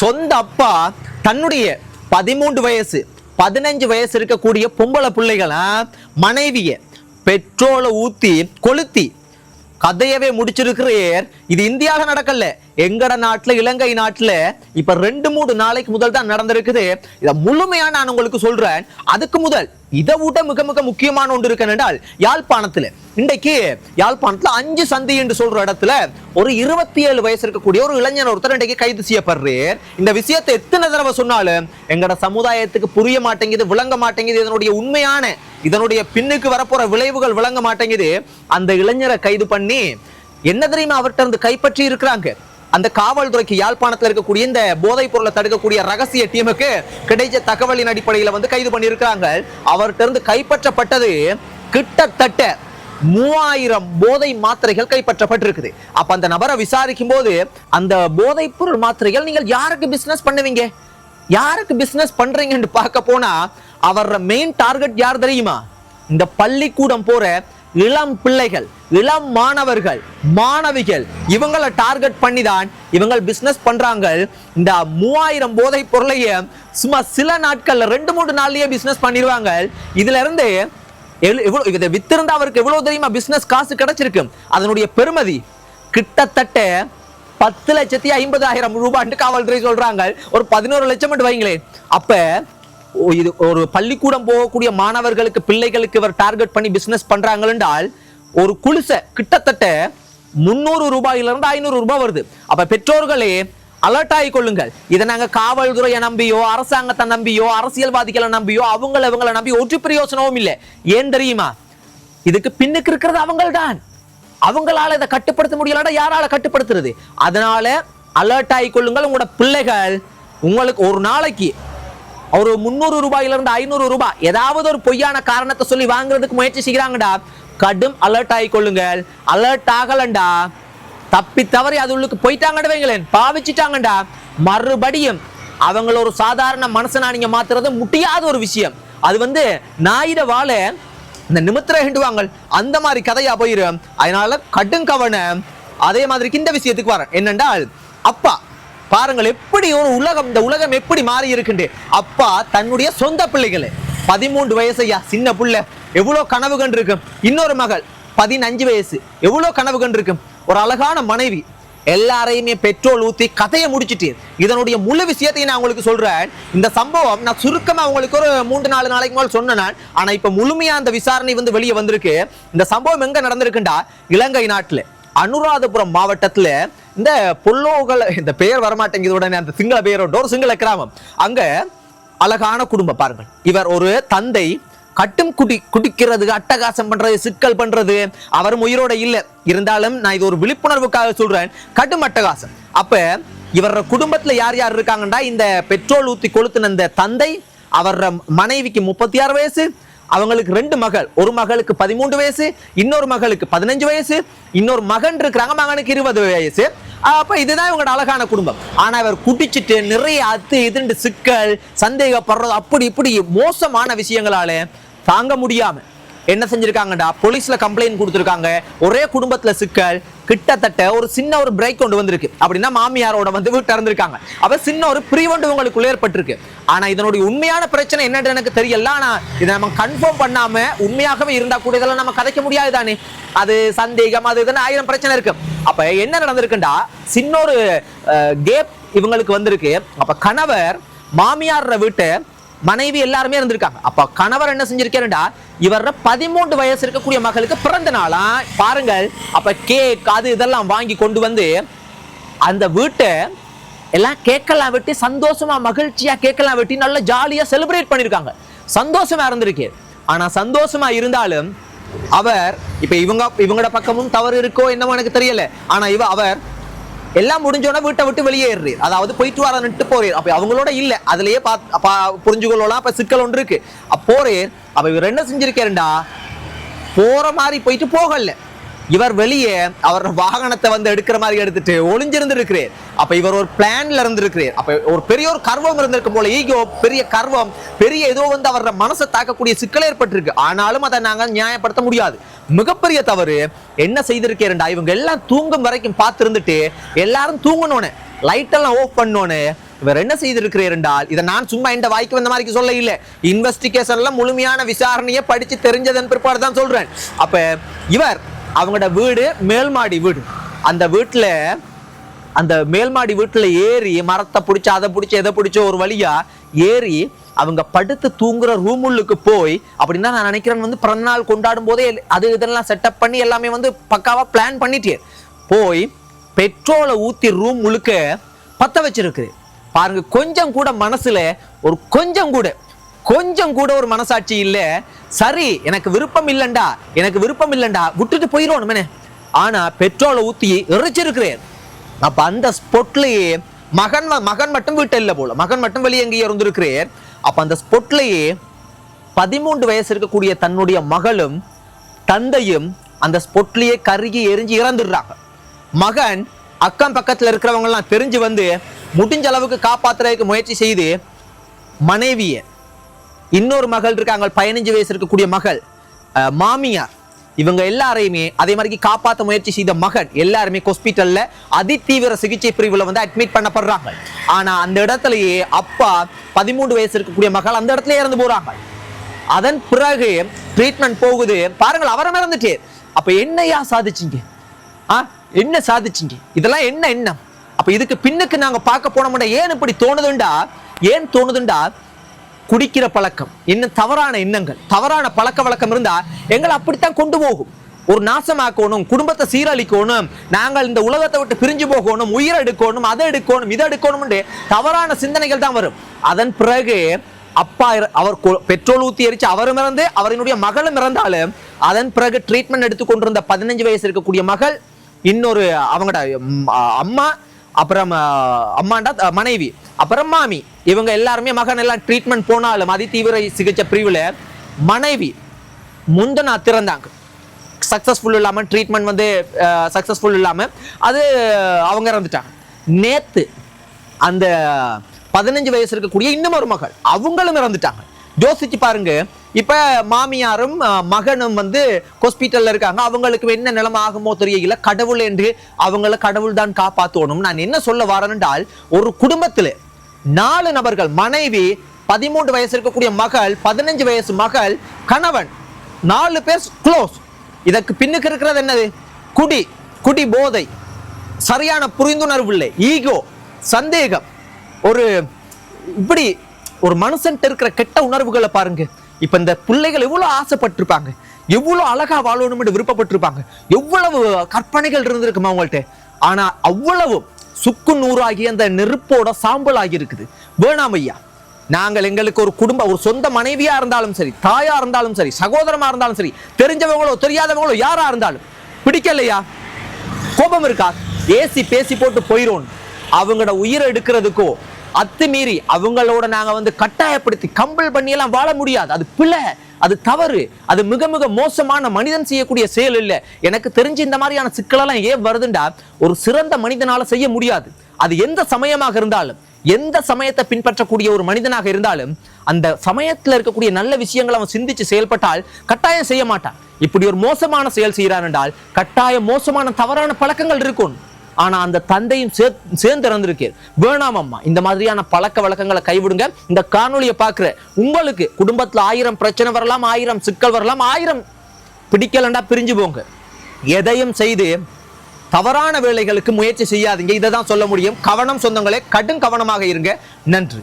சொந்த அப்பா தன்னுடைய 13 வயசு 15 வயசு இருக்கக்கூடிய பொம்பளை பிள்ளைகளை மனைவிய பெட்ரோலை ஊத்தி கொளுத்தி கதையவே முடிச்சிருக்கிறேர். இது இந்தியாவில் நடக்கல, எங்கட நாட்டுல இலங்கை நாட்டுல இப்ப 2-3 நாளைக்கு முதல் தான் நடந்திருக்குது. இத முழுமையா நான் உங்களுக்கு சொல்றேன். அதுக்கு முதல் இதை விட மிக மிக முக்கியமான ஒன்று இருக்கு என்றால், யாழ்ப்பாணத்துல இன்றைக்கு யாழ்ப்பாணத்துல 5 சந்தி என்று சொல்ற இடத்துல ஒரு 27 வயசு இருக்கக்கூடிய ஒரு இளைஞர் ஒருத்தர் இன்றைக்கு கைது செய்யப்படுறார். இந்த விஷயத்தை எத்தனை தடவை சொன்னாலும் எங்கட சமுதாயத்துக்கு புரிய மாட்டேங்குது, விளங்க மாட்டேங்குது. இதனுடைய உண்மையான இதனுடைய பின்னுக்கு வரப்போற விளைவுகள் விளங்க மாட்டேங்குது. அந்த இளைஞரை கைது பண்ணி என்ன தெரியுமா அவர்கிட்ட இருந்து கைப்பற்றி இருக்கிறாங்க. அந்த காவல்துறைக்கு யாழ்ப்பாணத்தில் இருக்கக்கூடிய இந்த போதைப் பொருளை தடுக்கக்கூடிய ரகசிய டீமுக்கு கிடைச்ச தகவலின் அடிப்படையில் வந்து கைது பண்ணியிருக்கிறாங்க. அவர்கிட்ட இருந்து கைப்பற்றப்பட்டது கிட்டத்தட்ட 3000 போதை மாத்திரைகள் கைப்பற்றப்பட்டிருக்குது. அப்ப அந்த நபரை விசாரிக்கும் போது, அந்த போதைப் பொருள் மாத்திரைகள் நீங்கள் யாருக்கு பிசினஸ் பண்ணுவீங்க, யாருக்கு பிசினஸ் பண்றீங்கன்னு பார்க்க போனா அவர் மெயின் டார்கெட் யார் தெரியுமா? இந்த பள்ளிக்கூடம் போற இளம் பிள்ளைகள், இளம் மாணவர்கள், மாணவிகள், இவங்களை டார்கெட் பண்ணி தான் இவங்க பிசினஸ் பண்றாங்க. இந்த 3000 போதை பொருளைய சும்மா சில நாட்கள்ல 2-3 நாள்லயே பிசினஸ் பண்ணிடுவாங்க. இதுல இருந்து இதை வித்திருந்தா அவருக்கு எவ்வளவு தெரியுமா பிசினஸ் காசு கிடைச்சிருக்கு? அதனுடைய பெருமதி கிட்டத்தட்ட 10,50,000 ரூபாய் காவல்துறை சொல்றாங்க. ஒரு 11 லட்சம் வைங்களேன். அப்ப இது ஒரு பள்ளிக்கூடம் போகக்கூடிய மாணவர்களுக்கு, பிள்ளைகளுக்கு இவர் டார்கெட் பண்ணி பிசினஸ் பண்றாங்க என்றால் ஒரு குளிசை கிட்டத்தட்ட 300 ரூபாயிலிருந்து 500 ரூபாய் வருது. அப்ப பெற்றோர்களே அலர்ட் ஆகி கொள்ளுங்கள். இதை நாங்க காவல்துறையை நம்பியோ, அரசாங்கத்தை நம்பியோ, அரசியல்வாதிகளை நம்பியோ, அவங்களை நம்பி ஒரு பிரயோசனமும் இல்லை. ஏன் தெரியுமா? இதுக்கு பின்னுக்கு இருக்கிறது அவங்கள்தான். அவங்களால இதை கட்டுப்படுத்த முடியலடா, யாரால கட்டுப்படுத்துறது? அதனால அலர்ட் ஆகி கொள்ளுங்கள். உங்களோட பிள்ளைகள் உங்களுக்கு ஒரு நாளைக்கு ஒரு 300 ரூபாயிலிருந்து 500 ரூபாய் ஏதாவது ஒரு பொய்யான காரணத்தை சொல்லி வாங்குறதுக்கு முயற்சி செய்கிறாங்கடா, கடும் அலர்ட் ஆகி கொள்ளுங்கள். அலர்ட் ஆகலண்டா, தப்பி தவறி அது உள்ளுக்கு போயிட்டாங்கன்னு வைங்களேன், பாவிச்சுட்டாங்கடா, மறுபடியும் அவங்கள ஒரு சாதாரண மனுஷனா நீங்க மாத்துறது முடியாத ஒரு விஷயம். அது வந்து நாயிட வாழ இந்த நிமித்திர ஹிண்டுவாங்க, அந்த மாதிரி கதையா போயிரும். அதனால கடும் கவனம். அதே மாதிரி இந்த விஷயத்துக்கு வரேன் என்னென்றால், அப்பா பாருங்கள் எப்படி ஒரு உலகம், இந்த உலகம் எப்படி மாறி இருக்குண்டு. அப்பா தன்னுடைய சொந்த பிள்ளைகளை 13 வயசையா சின்ன புள்ள, எவ்வளவு கனவு கண்டு இருக்கும். இன்னொரு மகள் 15 வயசு, எவ்வளவு கனவு கண்டு இருக்கும். ஒரு அழகான மனைவி, எல்லாரையுமே பெட்ரோல் ஊத்தி கதையை முடிச்சுட்டு இதனுடைய முழு விஷயத்தையும் நான் உங்களுக்கு சொல்றேன். இந்த சம்பவம் நான் சுருக்கமா உங்களுக்கு ஒரு 3-4 நாளைக்கு மேல் சொன்னேன். ஆனா இப்ப முழுமையா அந்த விசாரணை வந்து வெளியே வந்திருக்கு. இந்த சம்பவம் எங்க நடந்திருக்குண்டா, இலங்கை நாட்டுல அனுராதபுரம் மாவட்டத்துல இந்த பொல்லோகள், இந்த பெயர் வரமாட்டேங்குது உடனே அந்த சிங்கள பெயரோட ஒரு சிங்கள கிராமம். அங்க அழகான குடும்பம் பாருங்கள். இவர் ஒரு தந்தை கட்டும் குடிக்கிறது, அட்டகாசம் பண்றது, சிக்கல் பண்றது. அவரும் உயிரோட இல்லை, இருந்தாலும் நான் இது ஒரு விழிப்புணர்வுக்காக சொல்றேன். கடும் அட்டகாசம். அப்ப இவர குடும்பத்துல யார் யார் இருக்காங்கண்டா, இந்த பெட்ரோல் ஊத்தி கொளுத்தின இந்த தந்தை, அவர் மனைவிக்கு 36 வயசு, அவங்களுக்கு 2 மகள், ஒரு மகளுக்கு 13 வயசு, இன்னொரு மகளுக்கு 15 வயசு, இன்னொரு மகன் இருக்கிறாங்க, மகனுக்கு 20 வயசு. அப்ப இதுதான் இவங்களோட அழகான குடும்பம். ஆனா இவர் குடிச்சிட்டு நிறைய இதுண்டு சிக்கல், சந்தேகப்படுறது, அப்படி இப்படி மோசமான விஷயங்களால தாங்க முடியாம என்ன செஞ்சிருக்காங்கடா, போலீஸ்ல கம்ப்ளைண்ட் கொடுத்திருக்காங்க. ஒரே குடும்பத்துல சிக்கல், கிட்டத்தட்ட ஒரு சின்ன ஒரு பிரேக் கொண்டு வந்திருக்கு. அப்படின்னா மாமியாரோட வந்து வீட்டு இருந்திருக்காங்க. அப்ப சின்ன ஒரு பிரிவெண்ட் உங்களுக்கு ஏற்பட்டிருக்கு. ஆனா இதனுடைய உண்மையான பிரச்சனை என்னன்னு எனக்கு தெரியல. ஆனா இதை நம்ம கன்ஃபார்ம் பண்ணாம உண்மையாகவே இருந்தா கூட இதெல்லாம் நம்ம கதைக்க முடியாது தானே. அது சந்தேகம், அது இதுன்னு 1000 பிரச்சனை இருக்கு. அப்ப என்ன நடந்திருக்குண்டா, சின்ன ஒரு கேப் இவங்களுக்கு வந்திருக்கு. அப்ப கணவர் மாமியார் வீட்டை, மனைவி எல்லாருமே இருந்திருக்காங்க. அப்ப கணவர் என்ன செஞ்சிருக்காருடா, இவர 13 வயசு இருக்கக்கூடிய மகளுக்கு பிறந்த நாளா பாருங்கள். அப்ப கேக் அது இதெல்லாம் வாங்கி கொண்டு வந்து அந்த வீட்டை எல்லாம் கேக்கெல்லாம் வெட்டி சந்தோஷமா மகிழ்ச்சியா கேக்கெல்லாம் வெட்டி நல்லா ஜாலியா செலிப்ரேட் பண்ணிருக்காங்க. சந்தோஷமா இருந்திருக்கு. ஆனா சந்தோஷமா இருந்தாலும் அவர் இப்ப இவங்களோட பக்கமும் தவறு இருக்கோ என்னமோ எனக்கு தெரியல. ஆனா அவர் எல்லாம் முடிஞ்சோன்னா வீட்டை விட்டு வெளியேறு, அதாவது போயிட்டு வர நிட்டு போறேன். அப்ப அவங்களோட இல்ல, அதுலயே புரிஞ்சுக்கொள்ளலாம். அப்ப சிக்கல் ஒன்று இருக்கு. போறேன். அப்ப இவர் என்ன செஞ்சிருக்காருண்டா, போற மாதிரி போயிட்டு போகல, இவர் வெளியே அவர் வாகனத்தை வந்து எடுக்கிற மாதிரி எடுத்துட்டு ஒளிஞ்சிருந்து இருக்கிறார். அப்ப இவர் ஒரு பிளான்ல இருந்திருக்கிறார். அப்ப ஒரு பெரிய ஒரு கர்வம் இருந்திருக்கும் போல, ஈகோ, பெரிய கர்வம், பெரிய ஏதோ வந்து அவர மனசை தாக்கக்கூடிய சிக்கல் ஏற்பட்டிருக்கு. ஆனாலும் அதை நாங்கள் நியாயப்படுத்த முடியாது. மிகப்பெரிய தவறு என்ன செய்திருக்கேன்டா, இவங்க எல்லாம் தூங்கும் வரைக்கும் பார்த்திருந்துட்டு எல்லாரும் தூங்கணும்னு லைட் எல்லாம் ஆஃப் பண்ணோன்னு இவர் என்ன செய்திருக்கிறேன் என்றால், இதை நான் சும்மா இந்த வாய்க்கு வந்த மாதிரி சொல்ல இல்லை, இன்வெஸ்டிகேஷன்ல முழுமையான விசாரணையை படிச்சு தெரிஞ்சதன் பிற்பாடு தான் சொல்றேன். அப்ப இவர் அவங்களோட வீடு மேல்மாடி வீடு, அந்த வீட்டுல அந்த மேல்மாடி வீட்டுல ஏறி மரத்தை பிடிச்சி அதை பிடிச்சி எதை பிடிச்ச ஒரு வழியா ஏறி அவங்க படுத்து தூங்குற ரூமுள்ளுக்கு போய், அப்படின்னா நான் நினைக்கிறேன் வந்து பிறந்தநாள் கொண்டாடும் போதே அது இதெல்லாம் செட்டப் பண்ணி எல்லாமே வந்து பக்காவா பிளான் பண்ணிட்டே போய் பெட்ரோலை ஊத்தி ரூம் முழுக்க பத்த வச்சிருக்கு பாருங்க. கொஞ்சம் கூட மனசுல ஒரு கொஞ்சம் கூட ஒரு மனசாட்சி இல்ல. சரி எனக்கு விருப்பம் இல்லைண்டா விட்டுட்டு போயிடணும். ஆனா பெட்ரோலை ஊத்தி எரிச்சிருக்கிறேன். அப்ப அந்த ஸ்பாட்லயே மகன் மட்டும் வீட்டு இல்ல போல, மகன் மட்டும் வெளியே எங்கேயே இருந்திருக்கிறேன். அப்ப அந்த ஸ்பாட்லயே 13 வயசு இருக்கக்கூடிய தன்னுடைய மகளும் தந்தையும் அந்த ஸ்பாட்லயே கருகி எரிஞ்சு இறந்துடுறாங்க. மகன் அக்கம் பக்கத்துல இருக்கிறவங்க எல்லாம் தெரிஞ்சு வந்து முடிஞ்ச அளவுக்கு காப்பாத்துறதுக்கு முயற்சி செய்து மனைவிய, இன்னொரு மகள் இருக்காங்க 15 வயசு இருக்கக்கூடிய மகள், மாமியார், இவங்க எல்லாரையுமே அதே மாதிரி காப்பாற்ற முயற்சி செய்த மகன் எல்லாருமே ஹாஸ்பிட்டல்ல அதிதீவிர சிகிச்சை பிரிவுல வந்து அட்மிட் பண்ணப்படுறாங்க. ஆனா அந்த இடத்துலயே அப்பா 13 வயசு இருக்கக்கூடிய மகள் அந்த இடத்துல இறந்து போறாங்க. அதன் பிறகு ட்ரீட்மெண்ட் போகுது பாருங்கள், அவரை மறந்துட்டு. அப்ப என்னையா சாதிச்சிங்க, என்ன சாதிச்சிங்க, இதெல்லாம் என்ன எண்ணம்? அப்ப இதுக்கு பின்னுக்கு நாங்க பார்க்க போனோம்னா ஏன் இப்படி தோணுதுண்டா, குடிக்கிற பழக்கம், இன்னும் தவறான எண்ணங்கள், தவறான பழக்க வழக்கம் இருந்தா எங்களை அப்படித்தான் கொண்டு போகும். ஒரு நாசமாக்கணும், குடும்பத்தை சீரழிக்கணும், நாங்கள் இந்த உலகத்தை விட்டு பிரிஞ்சு போகணும், உயிர் எடுக்கணும், அதை எடுக்கணும், இதை எடுக்கணும், தவறான சிந்தனைகள் தான் வரும். அதன் பிறகு அப்பா அவர் பெட்ரோல் ஊத்தி எரிச்சு அவரும் இறந்து அவரினுடைய மகளும் இறந்தாலும் அதன் பிறகு ட்ரீட்மெண்ட் எடுத்துக்கொண்டிருந்த 15 வயசு இருக்கக்கூடிய மகள், இன்னொரு அவங்களோட அம்மா, அப்புறம் அம்மாண்டா மனைவி, அப்புறம் மாமி, இவங்க எல்லாருமே மகன் எல்லாம் ட்ரீட்மெண்ட் போனாலும் அதிதீவிர சிகிச்சை பிரிவுல மனைவி முந்தனா திறந்தாங்க. சக்சஸ்ஃபுல் இல்லாம ட்ரீட்மெண்ட் வந்து சக்சஸ்ஃபுல் இல்லாம அது அவங்க இறந்துட்டாங்க. நேத்து அந்த 15 வயசு இருக்கக்கூடிய இன்னும் ஒரு மகள் அவங்களும் இறந்துட்டாங்க. யோசிச்சு பாருங்க. இப்ப மாமியாரும் மகனும் வந்து ஹாஸ்பிட்டல்ல இருக்காங்க. அவங்களுக்கு என்ன நிலைமை ஆகுமோ தெரியல. கடவுள் என்று அவங்கள கடவுள் தான் காப்பாற்றணும். நான் என்ன சொல்ல வரேன்னால், ஒரு குடும்பத்துல 4 நபர்கள், மனைவி, 13 வயசு இருக்கக்கூடிய மகள், 15 வயசு மகள், கணவன், 4 பேர் க்ளோஸ். இதற்கு பின்னுக்கு இருக்கிறது என்னது? குடி போதை, சரியான புரிந்துணர்வு இல்லை, ஈகோ, சந்தேகம், ஒரு இப்படி ஒரு மனுஷன் இருக்கிற கெட்ட உணர்வுகளை பாருங்க. இப்ப இந்த பிள்ளைகள் எவ்வளவு ஆசைப்பட்டிருப்பாங்க, எவ்வளவு அழகா வாழணும் என்று விருப்பப்பட்டிருப்பாங்க, எவ்வளவு கற்பனைகள் இருந்திருக்குமா அவங்கள்ட்ட. ஆனா அவ்வளவு சுக்கு நூறாகி அந்த நெருப்போட சாம்பல் ஆகி இருக்குது. வேணாம் ஐயா, நாங்கள் எங்களுக்கு ஒரு குடும்ப, ஒரு சொந்த மனைவியா இருந்தாலும் சரி, தாயா இருந்தாலும் சரி, சகோதரமா இருந்தாலும் சரி, தெரிஞ்சவங்களோ தெரியாதவங்களோ யாரா இருந்தாலும் பிடிக்கலையா, கோபம் இருக்கா, ஏசி பேசி போட்டு போயிரும். அவங்களோட உயிரை எடுக்கிறதுக்கோ அத்துமீறி அவங்களோட நாங்க வந்து கட்டாயப்படுத்தி கம்பல் பண்ணி எல்லாம் வாழ முடியாது. அது பிழை, அது தவறு, அது மிக மிக மோசமான மனிதன் செய்யக்கூடிய செயல் இல்லை. எனக்கு தெரிஞ்சு இந்த மாதிரியான சிக்கலெல்லாம் ஏன் வருதுண்டா, ஒரு சிறந்த மனிதனால செய்ய முடியாது. அது எந்த சமயமாக இருந்தாலும், எந்த சமயத்தை பின்பற்றக்கூடிய ஒரு மனிதனாக இருந்தாலும், அந்த சமயத்துல இருக்கக்கூடிய நல்ல விஷயங்களை அவன் சிந்திச்சு செயல்பட்டால் கட்டாயம் செய்ய மாட்டான். இப்படி ஒரு மோசமான செயல் செய்யறான் என்றால் கட்டாயம் மோசமான தவறான பழக்கங்கள் இருக்கும். ஆனா அந்த தந்தையும் சேர்ந்து இறந்திருக்கேன். வேணாம் அம்மா, இந்த மாதிரியான பழக்க வழக்கங்களை கைவிடுங்க. இந்த காணொலியை பார்க்கிற உங்களுக்கு குடும்பத்துல 1000 பிரச்சனை வரலாம், 1000 சிக்கல் வரலாம், 1000 பிடிக்கலண்டா பிரிஞ்சு போங்க. எதையும் செய்து தவறான வேலைகளுக்கு முயற்சி செய்யாதீங்க. இதை தான் சொல்ல முடியும். கவனம் சொந்தங்களே, கடும் கவனமாக இருங்க. நன்றி.